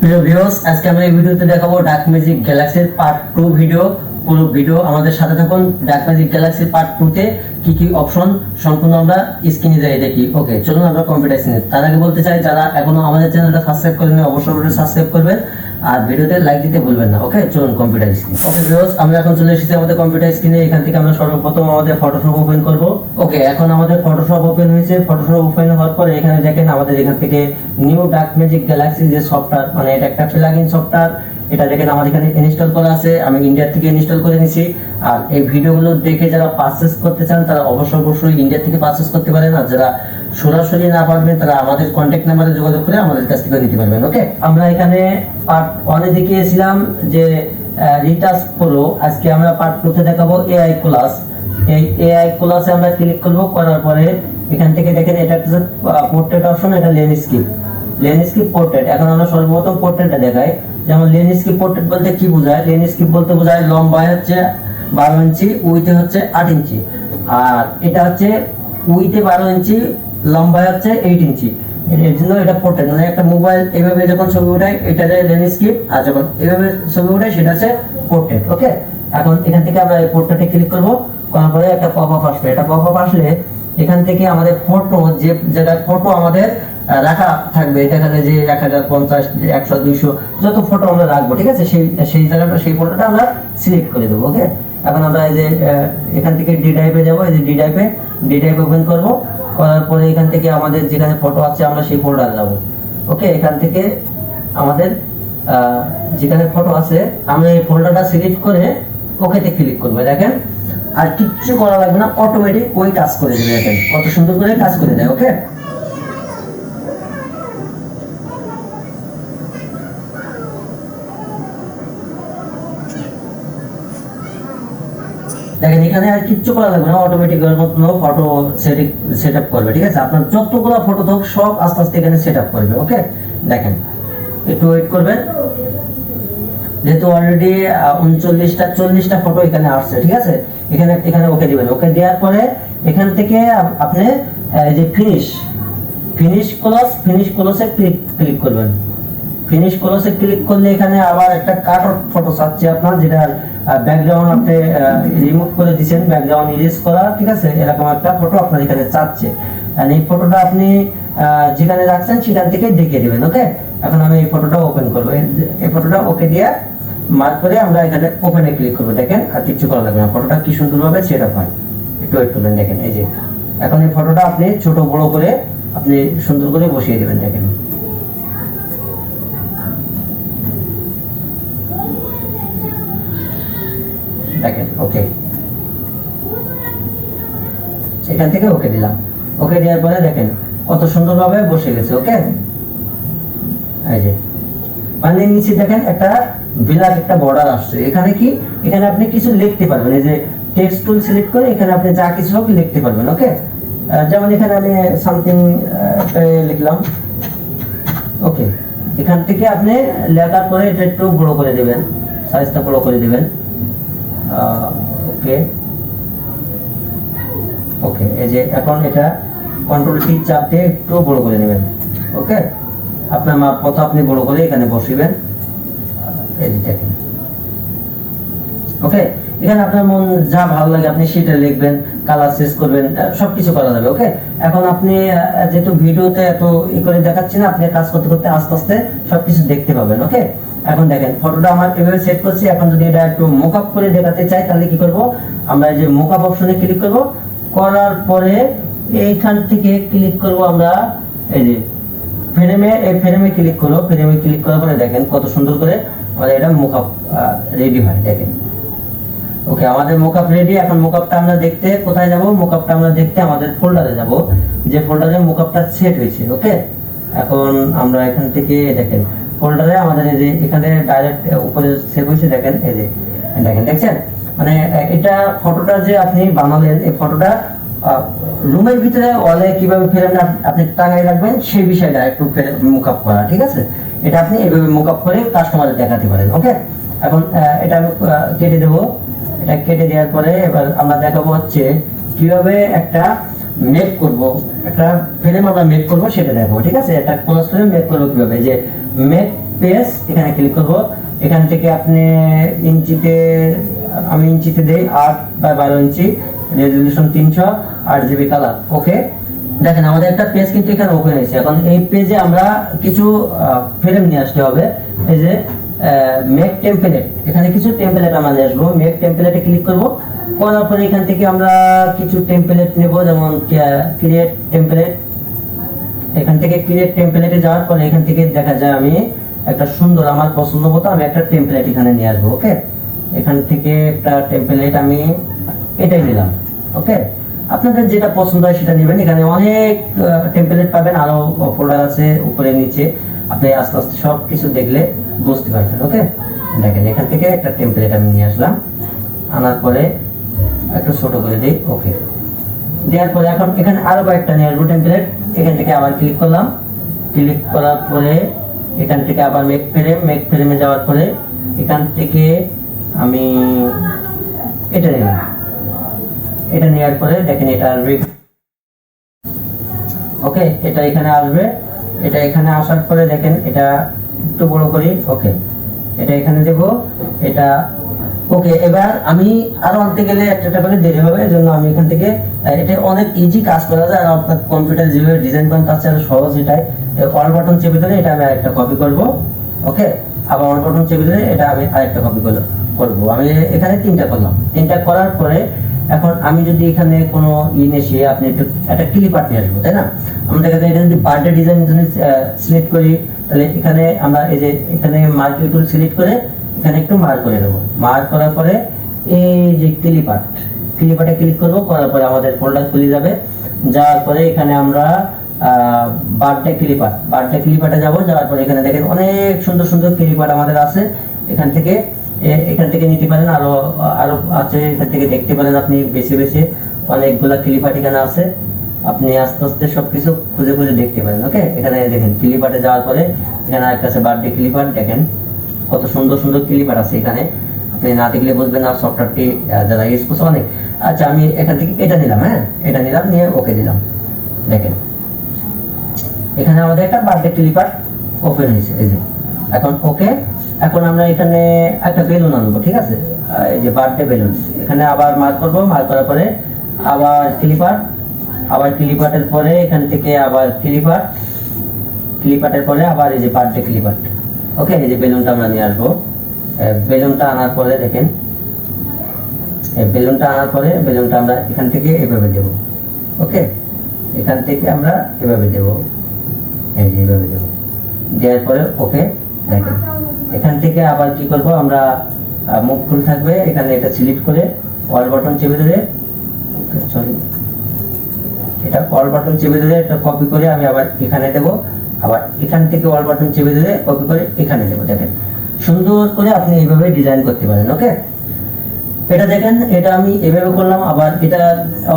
প্রিয় ভিউয়ার্স, আজকে আমরা এই ভিডিওতে দেখাবো ডার্ক ম্যাজিক গ্যালাক্সির পার্ট 2 ভিডিও। পুরো ভিডিও আমাদের সাথে থাকুন। ডার্ক ম্যাজিক গ্যালাক্সির পার্ট 2 তে কি কি অপশন সম্পূর্ণ আমরা স্ক্রিনে যাই দেখি। ওকে, চলুন আমরা কম্পিউটার স্ক্রিনে। তার আগে বলতে চাই, যারা এখনো আমাদের চ্যানেলটা সাবস্ক্রাইব করেননি অবশ্যই সাবস্ক্রাইব করবেন আর ভিডিওতে লাইক দিতে ভুলবেন না। ওকে, চলুন কম্পিউটার স্ক্রিন। ওকে ভিউয়ার্স, আমরা এখন চলে এসেছি আমাদের কম্পিউটার স্ক্রিনে। এখান থেকে আমরা সর্বপ্রথম আমাদের ফটোশপ ওপেন করব। ওকে, এখন আমাদের ফটোশপ ওপেন হয়েছে। ফটোশপ ওপেন হওয়ার পরে এখানে দেখেন আমাদের এখান থেকে নিউ ডার্ক ম্যাজিক গ্যালাক্সি যে সফটওয়্যার, মানে এটা একটা প্লাগইন সফটওয়্যার, এটা দেখেন আমাদের এখানে ইনস্টল করা আছে। আমি ইন্ডিয়া থেকে ইনস্টল করে নিয়েছি। আর এই ভিডিওগুলো দেখে যারা পারচেজ করতে চান তারা অবশ্যই ইন্ডিয়া থেকে পারচেজ করতে পারেন। আর যারা সরাসরি না পারবেন তারা আমাদের কন্ট্যাক্ট নাম্বারে যোগাযোগ করে আমাদের কাছ থেকে নিতে পারবেন। ওকে, আমরা এখানে পার্ট 1 এ দেখিয়েছিলাম যে রিটাচ প্রো। আজকে আমরা পার্ট 2 তে দেখাবো এআই ক্লাস। এই এআই ক্লাসে আমরা ক্লিক করব। করার পরে এখান থেকে দেখেন এটা একটা পোর্ট্রেট অপশন, এটা ল্যান্ডস্কেপ পোর্ট্রেট। এখন আমরা সর্বপ্রথম পোর্ট্রেটটা দেখাই। যেমন ল্যান্ডস্কেপ পোর্ট্রেট বলতে কি বোঝায়? ল্যান্ডস্কেপ বলতে বোঝায় লম্বায় হচ্ছে 12 ইঞ্চি, উইথে হচ্ছে 8 ইঞ্চি। আর এটা হচ্ছে উইথে 12 ইঞ্চি, লম্বায় হচ্ছে 8 ইঞ্চি। এর জন্য এটা পোর্ট্রেট, মানে একটা মোবাইল এভাবে যখন ছবি ওঠায় এটা যায় ল্যান্ডস্কেপ, আর যখন এভাবে ছবি ওঠায় সেটা হচ্ছে পোর্ট্রেট। ওকে, এখন এখান থেকে আমরা এই পোর্ট্রেটে ক্লিক করব। করার পরে একটা পপআপ আসবে। এটা পপআপ আসলে এখান থেকে আমাদের ফটো, যে জায়গায় ফটো আমাদের রাখা থাকবে, দেখা যায় যে 1050, 100, 200 যত ফটো আমরা রাখবো, ঠিক আছে, সেই জায়গাটা, সেই ফটোটা আমরা সিলেক্ট করে দেবো। ওকে, এখন আমরা এই যে এখান থেকে ডি ড্রাইভে যাবো। এই যে ডি ড্রাইভ ওপেন করবো। করার পরে এখান থেকে আমাদের যেখানে ফটো আছে আমরা সেই ফোল্ডার যাবো। ওকে, এখান থেকে আমাদের যেখানে ফটো আছে আমরা এই ফোল্ডারটা সিলেক্ট করে ওকেতে ক্লিক করবো। দেখেন আর কিচ্ছু করা লাগবে না, অটোমেটিক ওই কাজ করে দেবে। দেখেন কত সুন্দর করে কাজ করে দেয়। ওকে, দেখেন এখানে আর কিচ্ছু করা লাগবে না, অটোমেটিক এর মতো ফটো সেটআপ করবে। ঠিক আছে, আপনার যতগুলো ফটো থাক সব আস্তে আস্তে এখানে সেটআপ করবে। ওকে, দেখেন একটু ওয়েট করবেন, যেহেতু অলরেডি 39টা 40টা ফটো এখানে আসছে। ঠিক আছে, এখানে ওকে দিবেন। ওকে দেওয়ার পরে এখান থেকে আপনি এই যে ফিনিশ ক্লোজে ক্লিক করবেন। ফিনিশ ক্লোজে ক্লিক করলে এখানে আবার একটা কাট অফ ফটো চাচ্ছে আপনার, যেটা ব্যাকগ্রাউন্ড আপনি রিমুভ করে দিবেন, ব্যাকগ্রাউন্ড ইরেজ করা। ঠিক আছে, এরকম একটা ফটো আপনার এখানে চাচ্ছে। আর এই ফটোটা আপনি যেখানে রাখছেন সেখান থেকে দেখিয়ে দিবেন। ওকে, এখন আমি এই ফটোটা ওপেন করব। এই ফটোটা ওকে দিয়ে মার্ক করে আমরা এখানে ওপেনে ক্লিক করব। দেখেন আর কিছু করা লাগবে না, ফটোটা কি সুন্দরভাবে সেটআপ হয়। একটু ওয়েট করবেন। দেখেন এই যে এখন এই ফটোটা আপনি ছোট বড় করে আপনি সুন্দর করে বসিয়ে দিবেন। দেখেন দেখেন ওকে, এখান থেকে ওকে দিলাম। ওকে দেওয়ার পরে দেখেন কত সুন্দরভাবে বসে গেছে। ওকে, এই যে মানে নিচে দেখেন একটা বিলাস একটা বর্ডার আসছে। এখানে কি, এখানে আপনি কিছু লিখতে পারবেন। এই যে টেক্সট টুল সিলেক্ট করে এখানে আপনি যা কিছু হোক লিখতে পারবেন। ওকে, যেমন এখানে আমি সামথিং লিখলাম। ওকে, এখান থেকে আপনি লেখার পরে এটা একটু বড় করে দিবেন, সাইজটা বড় করে দিবেন। ওকে ওকে, এই যে এখন এটা কন্ট্রোল টি চাপ দিয়ে একটু বড় করে নেবেন। ওকে, আপনার মাপ মতো আপনি বড় করে এখানে বসিবেন। এই যে দেখেন। ওকে, এখানে আপনার মন যা ভালো লাগে আপনি সেটা লিখবেন, কালার চেঞ্জ করবেন, সবকিছু করা যাবে। ওকে, এখন আপনি যেহেতু ভিডিওতে এত করে দেখাচ্ছি না, আপনি কাজ করতে করতে আস্তে আস্তে সবকিছু দেখতে পাবেন। ওকে, এখন দেখেন ফটোটা আমার এভাবে সেট করছি। এখন যদি এটা একটু মোকআপ করে দেখাতে চাই তাহলে কি করব? আমরা এই যে মোকআপ অপশনে ক্লিক করব। করার পরে এইখান থেকে ক্লিক করব আমরা এই যে ফ্রেমে ক্লিক করব। ফ্রেমে ক্লিক করার পরে দেখেন কত সুন্দর করে আমাদের এটা মোকআপ রেডি হয়। দেখেন ওকে, আমাদের মোকআপ রেডি। এখন মোকআপটা আমরা দেখতে কোথায় যাব? মোকআপটা আমরা দেখতে আমাদের ফোল্ডারে যাব, যে ফোল্ডারে মোকআপটা সেট হয়েছে। ওকে, এখন আমরা এখান থেকে দেখেন ফোল্ডারে আমাদের এই যে এখানে ডাইরেক্ট উপরে সেভ হয়েছে। দেখেন এই যে দেখছেন, মানে এটা ফটোটা যে আপনি বানালেন, এই ফটোটা রুমের ভিতরে ওয়ালে কিভাবে ফ্রেম আপনি টাঙাই রাখবেন সেই বিষয়টা একটু মোকআপ করা। ঠিক আছে, এটা আপনি এইভাবে মোকআপ করে কাস্টমারদের দেখাতে পারেন। ওকে, এখন এটা আমি কেটে দেবো। এটা কেটে দেওয়ার পরে এবার আমরা দেখাবো হচ্ছে কিভাবে একটা মেক করব, একটা ফ্রেম আমরা মেক করব সেটা দেখাবো। ঠিক আছে, একটা ক্লোজ ফ্রেম মেক করবো কিভাবে, যে মেক পেজ, এখানে ক্লিক করব। এখান থেকে আপনি ইঞ্চিতে, আমি ইঞ্চিতে দেই 8/12 ইঞ্চি, রেজলিউশন 300, 8GB কালার। ওকে, দেখেন আমাদের একটা পেজ কিন্তু এখানে ওপেন হয়েছে। এখন এই পেজে আমরা কিছু ফ্রেম নিয়ে আসতে হবে। এই যে মেক টেমপ্লেট, এখানে কিছু টেমপ্লেট আমরা নিয়ে আসবো। মেক টেমপ্লেটে ক্লিক করব, করার পরে এখান থেকে আমরা কিছু টেমপ্লেট নেব, যেমন ক্রিয়েট টেমপ্লেট। এখান থেকে ক্রিয়েট টেমপ্লেটে যাওয়ার পরে এখান থেকে দেখা যায় আমি একটা সুন্দর আমার পছন্দ মতো আমি একটা টেমপ্লেট এখানে নিয়ে আসবো। ওকে, এখান থেকে একটা টেমপ্লেট আমি এটাই নিলাম। ওকে, আপনাদের যেটা পছন্দ হয় সেটা নেবেন। এখানে অনেক টেমপ্লেট পাবেন, আরো ফোল্ডার আছে উপরে নিচে, আপনি আস্তে আস্তে সব কিছু দেখলে বুঝতে পারবেন। ওকে, দেখেন এখান থেকে একটা টেমপ্লেট আমি নিয়ে আসলাম, আনার পরে একটু ছোট করে দিই। ওকে, দেওয়ার পরে এখন এখানে আরো কয়েকটা নিয়ে আসবো টেমপ্লেট। এখান থেকে আবার ক্লিক করলাম, ক্লিক করার পরে এখান থেকে আবার মেক ফ্রেম, মেক ফ্রেমে যাওয়ার পরে এখান থেকে আমি এটা নিলাম। এটা নেওয়ার পরে দেখেন এটা আসবে। ওকে, এটা এখানে আসবে। এটা এখানে আসার পরে দেখেন এটা একটু বড় করি। ওকে, এটা এখানে দেব এটা। ওকে, এবার আমি আরো আনতে গেলে একটা করে দেরি হবে, এজন্য আমি এখান থেকে, এটা অনেক ইজি কাজ করা যায়, আর আপনার কম্পিউটার যেভাবে ডিজাইন করেন তার চেয়ে সহজ এটাই। অল বাটন চেপে ধরে এটা আমি আরেকটা কপি করব। ওকে, আবার অল বাটন চেপে ধরে এটা আমি আরেকটা কপি করব। আমি এখানে 3টা করলাম। 3টা করার পরে এখন আমি যদি এখানে কোনো এসে আপনি একটু একটা ক্লিপার নিয়ে আসবো, তাই না? আমরা এখানে এটা যদি বার্থডে ডিজাইন সিলেক্ট করি, তাহলে এখানে আমরা এই যে এখানে মার্কিং টুল সিলেক্ট করে এখানে একটু মার্ক করে দেবো। মার্ক করার পরে এই যে ক্লিপারে ক্লিক করব, করার পরে আমাদের ফোল্ডার খুলে যাবে। যাওয়ার পরে এখানে আমরা বার্থডে ক্লিপারে যাব। যাওয়ার পরে এখানে দেখেন অনেক সুন্দর সুন্দর ক্লিপার আমাদের আছে। এখান থেকে নিতে পারেন, আরো আরো আছে, এখান থেকে দেখতে পারেন আপনি বেছে বেছে অনেকগুলা ক্লিপার এখানে আছে। আপনি আস্তে আস্তে সবকিছু খুঁজে খুঁজে দেখতে পারেন। ওকে, এখানে দেখেন ক্লিপারে যাওয়ার পরে এখানে একটা আছে বার্থডে ক্লিপার। দেখেন কত সুন্দর সুন্দর ক্লিপার আছে এখানে, আপনি না দেখলে বুঝবেন না সফটওয়্যারটি যারা ইউজ করছে অনেক। আচ্ছা, আমি এখান থেকে এটা নিলাম। হ্যাঁ, এটা নিলাম, নিয়ে ওকে দিলাম। দেখেন এখানে আমাদের একটা বার্থডে ক্লিপার ওপেন হয়েছে। এই যে এখন ওকে, এখন আমরা এখানে একটা বেলুন আনবো। ঠিক আছে, এই যে বার্থডে বেলুন, এখানে আবার মার্ক করব। মার্ক করার পরে আবার ক্লিপারের পরে এখান থেকে আবার ক্লিপারের পরে আবার এই যে বার্থডে ক্লিপার। ওকে, এই যে বেলুনটা আমরা নিয়ে আসবো। বেলুনটা আনার পরে দেখেন, বেলুনটা আমরা এখান থেকে এভাবে দেব। ওকে, এখান থেকে আমরা এভাবে দেব, এই যে এভাবে দেব। দেওয়ার পরে ওকে, দেখেন এখান থেকে আবার কি করব, আমরা মুভ টুল থাকবে এখানে, এটা সিলেক্ট করে অল বাটন চেপে ধরে, এটা অল বাটন চেপে ধরে এটা কপি করে আমি আবার এখানে দেব। আবার এখান থেকে অল বাটন চেপে ধরে কপি করে এখানে দেব। দেখেন সুন্দর করে আপনি এইভাবে ডিজাইন করতে পারেন। ওকে, এটা দেখেন, এটা আমি এভাবে করলাম। আবার এটা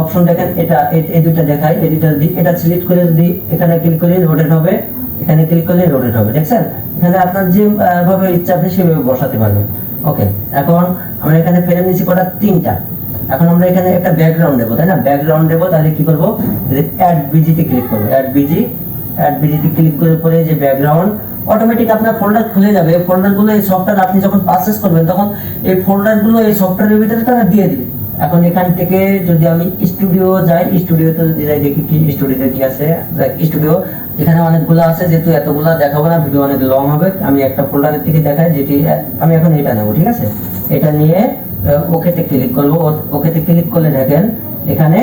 অপশন দেখেন, এটা এই দুটো দেখাই, এই দুটো দিই, এটা সিলেক্ট করে যদি এখানে ক্লিক করি রোটেট হবে, এখানে ক্লিক করলে রোটেট হবে। দেখছেন, এখানে আপনার যে ভাবে ইচ্ছা আপনি সেভাবে বসাতে পারবেন। ওকে, এখন আমরা এখানে ফ্রেম নিচ্ছি কটা, 3টা। এখন আমরা এখানে একটা ব্যাকগ্রাউন্ড দেবো, তাই না? ব্যাকগ্রাউন্ড দেবো, তাহলে কি করবো, অ্যাড বিজিতে ক্লিক করবো। অ্যাড বিজিতে ক্লিক করে পরে যে ব্যাকগ্রাউন্ড অটোমেটিক আপনার ফোল্ডার খুলে যাবে। ফোল্ডারগুলো এই সফটওয়্যার আপনি যখন পারচেজ করবেন তখন এই ফোল্ডারগুলো এই সফটওয়্যারের ভিতরে তারা দিয়ে দিবে। এখন এখান থেকে যদি আমি স্টুডিও যাই, স্টুডিওতে যদি যাই দেখি কি স্টুডিওতে কি আছে। স্টুডিও এখানে অনেকগুলো আছে, যেহেতু এতগুলো দেখাবো না, ভিডিও অনেক লং হবে, আমি একটা ফোল্ডারের থেকে দেখাই যেটি আমি এখন এটা নেবো। ঠিক আছে, এটা নিয়ে ওকেতে ক্লিক করবো। ওকেতে ক্লিক করলে দেখেন এখানে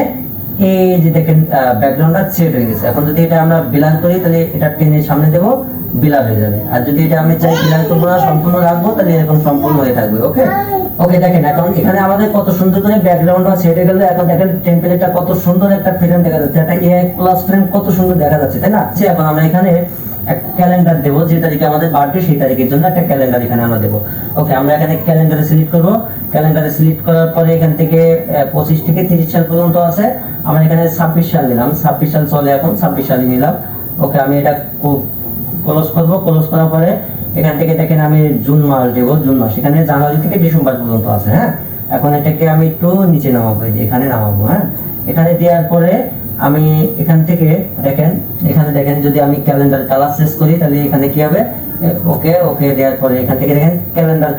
এই যে দেখেন ব্যাকগ্রাউন্ডটা সেট হয়ে গেছে। এখন যদি এটা আমরা বিলান করি তাহলে এটা টেনে সামনে দেবো, বিলান হয়ে যাবে। আর যদি এটা আমি চাই বিলান করবো না, সম্পূর্ণ রাখবো, তাহলে এরকম সম্পূর্ণ হয়ে থাকবে। ওকে, দেখেন এখন এখানে আমাদের কত সুন্দর করে ব্যাকগ্রাউন্ডটা সেট হয়ে গেল। এখন দেখেন টেমপ্লেটটা কত সুন্দর একটা ফ্রেম দেখা যাচ্ছে, একটা এআই প্লাস ফ্রেম কত সুন্দর দেখা যাচ্ছে, তাই না? এখন আমরা এখানে একটা ক্যালেন্ডার দেবো, যে তারিখে আমাদের বার্থডে সেই তারিখের জন্য একটা ক্যালেন্ডার এখানে আমরা দেবো। ওকে, আমরা এখানে ক্যালেন্ডারে সিলেক্ট করব। ক্যালেন্ডারে সিলেক্ট করার পরে এখান থেকে 25 থেকে 30 সাল পর্যন্ত আছে। আমরা এখানে 26 সাল নিলাম, 26 সাল চলে, এখন 26 সালই নিলাম। ওকে, আমি এটা ক্লোজ করব। ক্লোজ করার পরে এখান থেকে দেখেন আমি জুন মাস দেবো। জুন মাস এখানে জানুয়ারি থেকে ডিসেম্বর পর্যন্ত আছে। হ্যাঁ, এখন এটাকে আমি একটু নিচে নামাবো, এই যে এখানে নামাবো। হ্যাঁ, এখানে দেওয়ার পরে আমি এখান থেকে দেখেন, এখানে দেখেন যদি আমি ক্যালেন্ডার কালার চেঞ্জ করি তাহলে এখানে কি হবে, ওকে ওকে দেওয়ার পরে এখান থেকে দেখেন ক্যালেন্ডার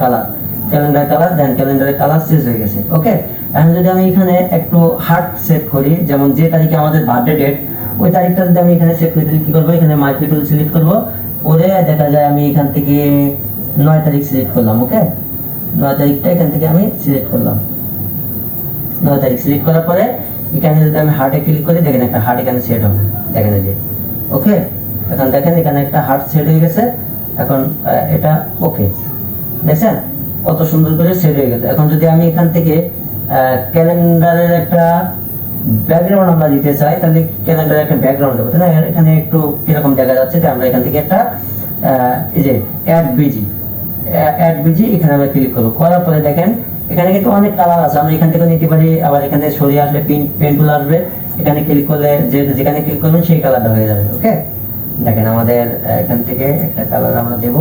কালার, দেন ক্যালেন্ডারের কালার শেষ হয়ে গেছে। ওকে, এখন যদি আমি এখানে একটু হার্ট সেট করি, যেমন যে তারিখে আমাদের বার্থডে ডেট, ওই তারিখটা যদি আমি এখানে সেট করি, তাহলে কি করবো, এখানে মাল্টি টুল সিলেক্ট করবো, করে দেখা যায় আমি এখান থেকে 9 তারিখ সিলেক্ট করলাম। ওকে, 9 তারিখটা এখান থেকে আমি সিলেক্ট করলাম। 9 তারিখ সিলেক্ট করার পরে এখানে যদি আমি হার্টে ক্লিক করি, দেখেন একটা হার্ট এখানে সেট হবে, দেখেন এই যে। ওকে, এখন দেখেন এখানে একটা হার্ট সেট হয়ে গেছে। এখন এটা ওকে, দেখছেন কত সুন্দর করে সেট হয়ে গেছে। এখন যদি আমি এখান থেকে ক্যালেন্ডারের একটা ব্যাকগ্রাউন্ড আমরা দিতে চাই, তাহলে ক্যালেন্ডারের একটা ব্যাকগ্রাউন্ড দেবো, তাই না? এখানে একটু কিরকম দেখা যাচ্ছে, যে আমরা এখান থেকে একটা এই যে অ্যাড বিজি এখানে আমরা ক্লিক করবো। করার পরে দেখেন এখানে কিন্তু অনেক কালার আছে, আমরা এখান থেকে নিতে পারি, আবার এখানে সরিয়ে আসলে পেন টুল আসবে, এখানে ক্লিক করলে যেখানে ক্লিক করবেন সেই কালারটা হয়ে যাবে। ওকে, দেখেন আমাদের এখান থেকে একটা কালার আমরা দেবো।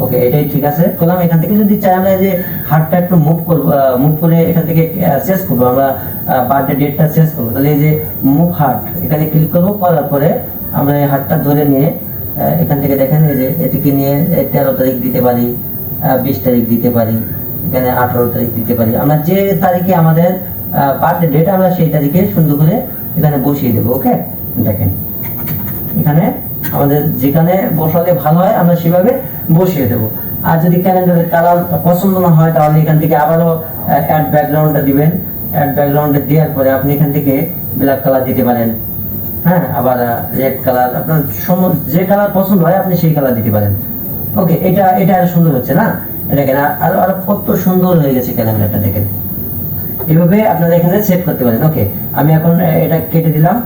ওকে, এটাই ঠিক আছে করলাম। এখান থেকে যদি চাই আমরা যে হার্টটা একটু মুভ করে এখান থেকে শেষ করবো, আমরা বার্থডে ডেটটা শেষ করবো, তাহলে এই যে মুভ হার্ট এখানে ক্লিক করবো। করার পরে আমরা এই হার্টটা ধরে নিয়ে এখান থেকে দেখেন এই যে এটিকে নিয়ে 13 তারিখ দিতে পারি, 20 তারিখ দিতে পারি, এখানে 18 তারিখ দিতে পারি। আমরা যে তারিখে আমাদের বার্থডে ডেট, আমরা সেই তারিখে সুন্দর করে এখানে বসিয়ে দেবো। ওকে, দেখেন এখানে আমাদের যেখানে বসালে ভালো হয় আমরা সেভাবে বসিয়ে দেবো। আর যদি ক্যালেন্ডারের কালার পছন্দ না হয়, তাহলে এখান থেকে আবারও অ্যাড ব্যাকগ্রাউন্ডটা দিবেন। অ্যাড ব্যাকগ্রাউন্ডে দেওয়ার পরে আপনি এখান থেকে ব্ল্যাক কালার দিতে পারেন, হ্যাঁ, আবার রেড কালার, আপনার যে কালার পছন্দ হয় আপনি সেই কালার দিতে পারেন। ওকে, এটা আর সুন্দর হচ্ছে না, দেখেন আর কত সুন্দর হয়ে গেছে ক্যালেন্ডারটা, দেখেন এইভাবে আপনারা এখানে সেট করতে পারেন। ওকে, আমি এখন এটা কেটে দিলাম।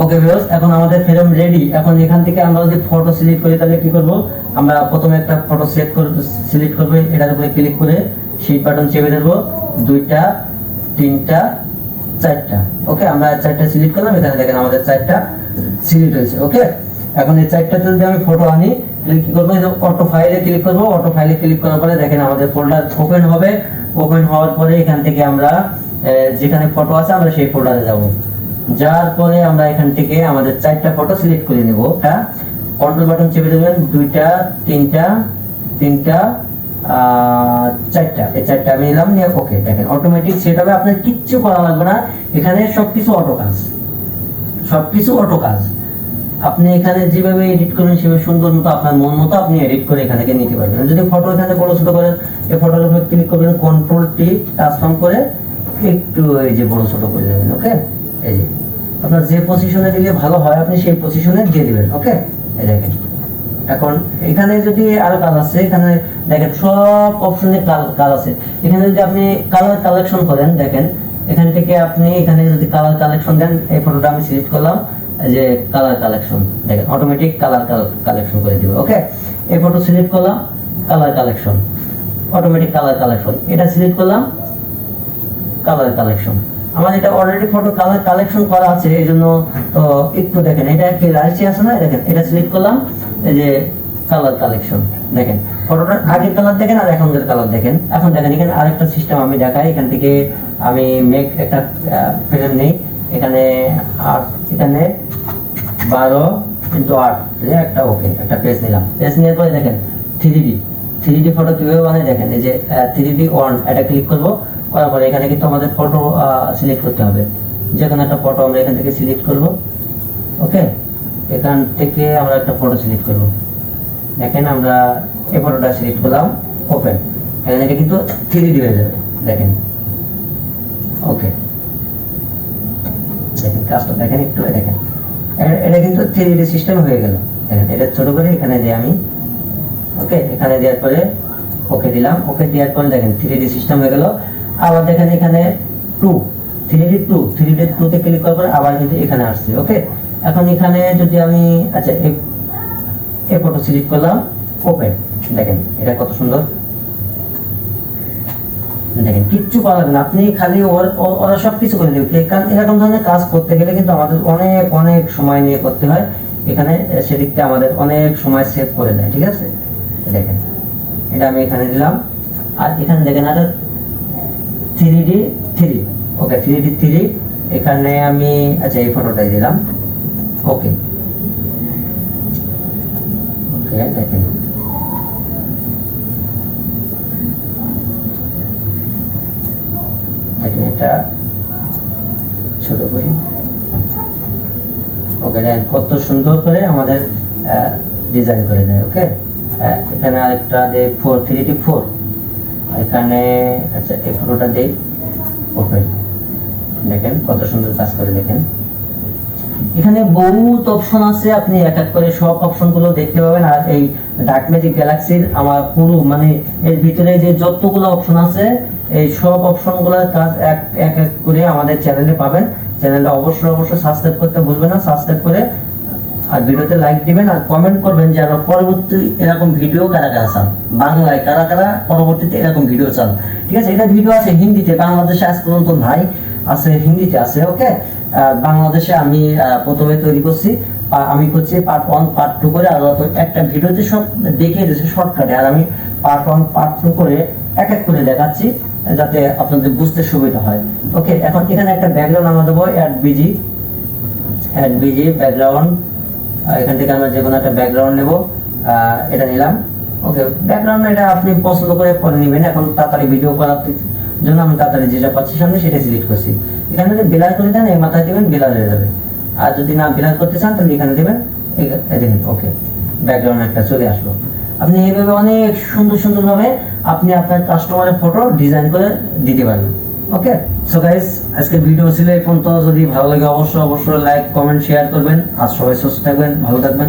ওকে ভিউয়ার্স, এখন আমাদের ফ্রেম রেডি। এখন এখান থেকে আমরা যদি ফটো সিলেক্ট করি, তাহলে কি করব, আমরা প্রথমে একটা ফটো সিলেক্ট করব, এটার উপরে ক্লিক করে সেই বাটন চেপে ধরবো, 2টা 3টা 4টা। ওকে, আমরা 4টা সিলেক্ট করলাম, এখানে দেখেন আমাদের 4টা সিলেক্ট হয়েছে। ওকে, এখন এই 4টাতে যদি আমি ফটো আনি, তাহলে কি করবো, অটো ফাইলে ক্লিক করবো। অটো ফাইলে ক্লিক করার পরে দেখেন আমাদের ফোল্ডার ওপেন হবে। ওপেন হওয়ার পরে এখান থেকে আমরা যেখানে ফটো আছে আমরা সেই ফোল্ডারে যাব। যার পরে আমরা এখান থেকে আমাদের 4টা ফটো সিলেক্ট করে নেব। কন্ট্রোল বাটন চেপে দেবেন, 2টা 3টা 4টা, এই 4টা আমি নিলাম নিয়ে ওকে, দেখেন অটোমেটিক সেট হবে, আপনার কিচ্ছু করা লাগবে না। এখানে সবকিছু অটো কাজ। আপনি এখানে যেভাবে এডিট করবেন সেভাবে সুন্দর মতো আপনার মন মতো আপনি এডিট করে এখান থেকে নিতে পারবেন। যদি ফটো এখানে বড় ছোট করেন, এই ফটোর উপর ক্লিক করবেন, কন্ট্রোল টি ট্রান্সফর্ম করে একটু এই যে বড় ছোট করে দেবেন। ওকে, এই যে আপনার যে পজিশনে দিলে ভালো হয় আপনি সেই পজিশনে দিয়ে দিবেন। ওকে, এই দেখেন এখন এখানে যদি আরো কাজ আছে, এখানে দেখেন সব অপশনে কাজ আছে। এখানে যদি আপনি কালার কালেকশন করেন, দেখেন এখান থেকে আপনি এখানে যদি কালার কালেকশন দেন, এই ফটোটা আমি সিলেক্ট করলাম, যে কালার কালেকশন, দেখেন অটোমেটিক কালার কালেকশন করে দিবে। ওকে, এই ফটো সিলেক্ট করলাম, colour collection, automatic colour collection, এটা সিলেক্ট করলাম, কালার কালেকশন। আমার এটা অলরেডি ফটো কালার কালেকশন করা আছে, এই জন্য তো একটু দেখেন এটা কি রাইসি আছে না, দেখেন এটা সিলেক্ট করলাম, এই যে কালার কালেকশন, দেখেন ফটোটার আগের কালার দেখেন আর এখনকার কালার দেখেন। এখন দেখেন এখানে আরেকটা সিস্টেম আমি দেখাই, এখান থেকে আমি মেক একটা ফ্রেম নেই, এখানে 8, এখানে 12x8 একটা ওকে, একটা পেজ নিলাম। পেজ নেওয়ার পরে দেখেন 3D ফটো কিভাবে বানায়, দেখেন এই যে 3D অন, এটা ক্লিক করব। করার পরে এখানে কিন্তু আমাদের ফটো সিলেক্ট করতে হবে, যে কোনো একটা ফটো আমরা এখান থেকে সিলেক্ট করব। ওকে, এখান থেকে আমরা একটা ফটো সিলেক্ট করব। দেখেন আমরা এই ফটোটা সিলেক্ট করলাম, ওপেন, এখানে এটা কিন্তু 3D হয়ে যাবে, দেখেন। ওকে, দেখেন কাজটা দেখেন একটু, দেখেন এটা কিন্তু 3D সিস্টেম হয়ে গেল। দেখেন এটা ছোট করে এখানে দিই আমি। ওকে, এখানে দেওয়ার পরে ওকে দিলাম। ওকে দেওয়ার পরে দেখেন 3D সিস্টেম হয়ে গেল। আবার দেখেন এখানে 3D 2 তে ক্লিক করার পরে আবার কিন্তু এখানে আসছে। ওকে, এখন এখানে যদি আমি আচ্ছা এই ফটো সিলেক্ট করলাম, ওপেন, দেখেন এটা কত সুন্দর, দেখেন কিচ্ছু করা লাগবে না, আপনি খালি ওরা সবকিছু করে দেবে। কারণ এরকম ধরনের কাজ করতে গেলে কিন্তু আমাদের অনেক সময় নিয়ে করতে হয়, এখানে সেদিকটা আমাদের অনেক সময় সেভ করে দেয়। ঠিক আছে, দেখেন এটা আমি এখানে দিলাম। আর এখানে দেখেন আর 3D 3, ওকে 3D 3, এখানে আমি আচ্ছা এই ফটোটাই দিলাম। ওকে, ওকে ওকে দেখেন দেখেন এটা ছোট করি। ওকে দেখেন কত সুন্দর করে আমাদের ডিজাইন করে দেয়। ওকে এখানে আরেকটা দে 4 এখানে আচ্ছা এই পুরোটা দেই। ওকে দেখেন কত সুন্দর কাজ করে দেখেন। এখানে বহুত অপশন আছে, আপনি এক এক করে সব অপশন গুলো দেখতে পাবেন। আর এই ডার্ক ম্যাজিক গ্যালাক্সির আমার পুরো মানে এর ভিতরে যে যতগুলো অপশন আছে এই সব অপশন গুলোর কাজ এক এক করে আমাদের চ্যানেলে পাবেন। চ্যানেলটা অবশ্যই সাবস্ক্রাইব করতে ভুলবেন না। সাবস্ক্রাইব করে আর ভিডিওতে লাইক দিবেন আর কমেন্ট করবেন যে আমরা পরবর্তী এরকম ভিডিও কারা কারা চান, বাংলায় কারা কারা পরবর্তীতে এরকম ভিডিও চান। ঠিক আছে, এটা ভিডিও আছে হিন্দিতে, বাংলাদেশে আজ পর্যন্ত নাই, আছে হিন্দিতে আছে। ওকে বাংলাদেশে আমি প্রথমে তৈরি করছি, আমি করছি পার্ট 1 পার্ট 2 করে, আর একটা ভিডিওতে সব দেখিয়ে দিয়েছে শর্টকাটে, আর আমি পার্ট 1 পার্ট 2 করে এক এক করে দেখাচ্ছি যাতে আপনাদের বুঝতে সুবিধা হয়। ওকে এখন এখানে একটা ব্যাকগ্রাউন্ড আমরা দেবো, অ্যাড বিজি ব্যাকগ্রাউন্ড। এখান থেকে আমরা যে কোনো একটা ব্যাকগ্রাউন্ড নেব, এটা নিলাম। ওকে ব্যাকগ্রাউন্ড এটা আপনি পছন্দ করে পরে নেবেন। এখন তাড়াতাড়ি ভিডিও করার জন্য আমি তাড়াতাড়ি যেটা পাচ্ছি সামনে সেটা সিলেক্ট করছি। এখানে যদি ব্লার করে দেন এই মাথায় দেবেন, ব্লার হয়ে যাবে। আর যদি না ব্লার করতে চান তাহলে এখানে দেবেন, দেখেন ওকে ব্যাকগ্রাউন্ড একটা চলে আসলো। আপনি এইভাবে অনেক সুন্দর ভাবে আপনি আপনার কাস্টমারের ফটো ডিজাইন করে দিতে পারবেন। ওকে সো গাইস আজকের ভিডিও ছিল এই পর্যন্ত। যদি ভালো লাগে অবশ্যই লাইক কমেন্ট শেয়ার করবেন। আর সবাই সুস্থ থাকবেন, ভালো থাকবেন।